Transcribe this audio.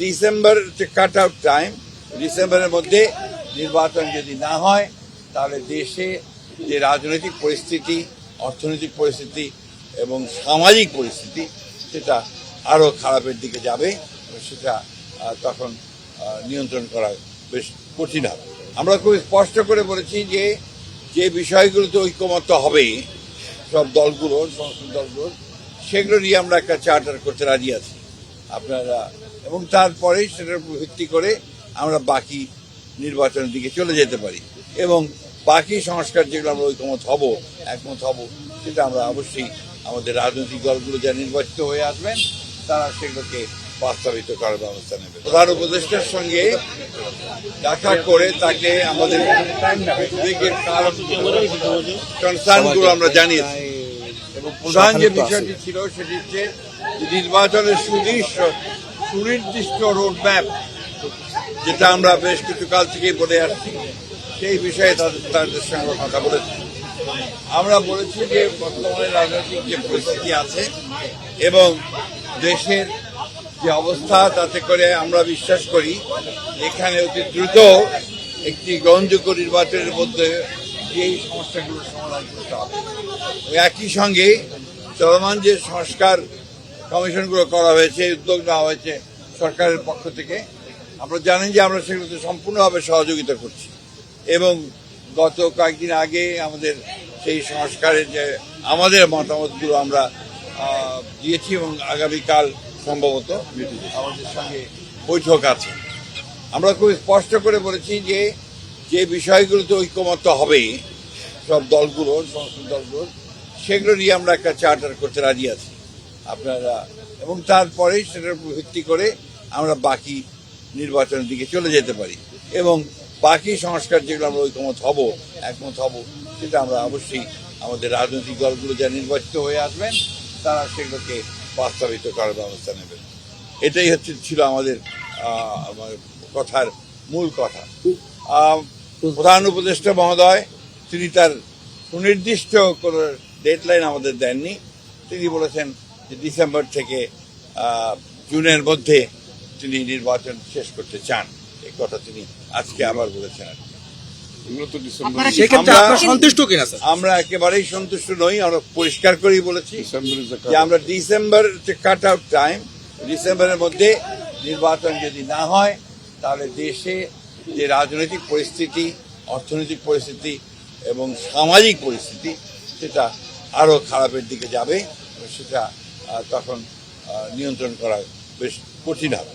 December cut out time, ডিসেম্বরের মধ্যে নির্বাচন যদি না হয় তাহলে দেশে যে রাজনৈতিক পরিস্থিতি, অর্থনৈতিক পরিস্থিতি এবং সামাজিক পরিস্থিতি সেটা আরও খারাপের দিকে যাবে। সেটা তখন নিয়ন্ত্রণ করা বেশ কঠিন হবে। আমরা খুব স্পষ্ট করে বলেছি যে যে বিষয়গুলোতে ঐক্যমত্য হবে সব দলগুলোর, সংসদ দলগুলোর, সেগুলো নিয়ে আমরা একটা চার্টার করতে রাজি আছি আপনারা, এবং তারপরেই সেটার উপর ভিত্তি করে আমরা বাকি নির্বাচনের দিকে চলে যেতে পারি এবং বাকি সংস্কার যেগুলো আমরা একমত হব সেটা আমরা অবশ্যই আমাদের রাজনৈতিক দলগুলো যা নির্বাচিত হয়ে আসবেন তারা সেগুলোকে বাস্তবায়িত করার ব্যবস্থা নেবে। প্রধান উপদেষ্টার সঙ্গে দেখা করে তাকে আমাদের কনসার্নগুলো আমরা জানিয়েছি এবং প্রধান যে বিষয়টি ছিল সেটি হচ্ছে নির্বাচনের সুনির্দিষ্ট রোডম্যাপ, যেটা আমরা বেশ কিছু কাল থেকেই বলে আসছি, সেই বিষয়ে তাদের সঙ্গে কথা বলেছি। আমরা বলেছি যে বর্তমানে রাজনৈতিক যে পরিস্থিতি আছে এবং দেশের যে অবস্থা, তাতে করে আমরা বিশ্বাস করি এখানে অতি দ্রুত একটি গ্রহণযোগ্য নির্বাচনের মধ্যে এই সমস্যাগুলোর সমাধান করতে হবে। একই সঙ্গে চলমান যে সংস্কার কমিশনগুলো করা হয়েছে, উদ্যোগ নেওয়া হয়েছে সরকারের পক্ষ থেকে, আমরা জানেন যে আমরা সেগুলোতে সম্পূর্ণভাবে সহযোগিতা করছি এবং গত কয়েকদিন আগে আমাদের সেই সংস্কারের যে আমাদের মতামতগুলো আমরা দিয়েছি এবং আগামীকাল সম্ভবত আমাদের সঙ্গে বৈঠক আছে। আমরা খুব স্পষ্ট করে বলেছি যে যে বিষয়গুলোতে ঐক্যমত্য হবে সব দলগুলোর, সংসদ দলগুলোর, সেগুলো নিয়ে আমরা একটা চার্টার করতে রাজি আছি আপনারা, এবং তারপরেই সেটার উপর ভিত্তি করে আমরা বাকি নির্বাচনের দিকে চলে যেতে পারি এবং বাকি সংস্কার যেগুলো আমরা একমত হব সেটা আমরা অবশ্যই আমাদের রাজনৈতিক দলগুলো যা নির্বাচিত হয়ে আসবেন তারা সেগুলোকে বাস্তবায়িত করার ব্যবস্থা নেবেন। এটাই ছিল আমাদের কথার মূল কথা। প্রধান উপদেষ্টা মহোদয় তিনি তার সুনির্দিষ্ট কোনো ডেডলাইন আমাদের দেননি। তিনি বলেছেন যে ডিসেম্বর থেকে জুনের মধ্যে তিনি নির্বাচন শেষ করতে চান। এই কথা তিনি আজকে আবার বলেছেন। আমরা একেবারেই সন্তুষ্ট নই। আমরা পরিষ্কার করেই বলেছি যে আমরা ডিসেম্বর কাট আউট টাইম, ডিসেম্বরের মধ্যে নির্বাচন যদি না হয় তাহলে দেশে যে রাজনৈতিক পরিস্থিতি, অর্থনৈতিক পরিস্থিতি এবং সামাজিক পরিস্থিতি সেটা আরও খারাপের দিকে যাবে। সেটা তখন নিয়ন্ত্রণ করা বেশ কঠিন হবে।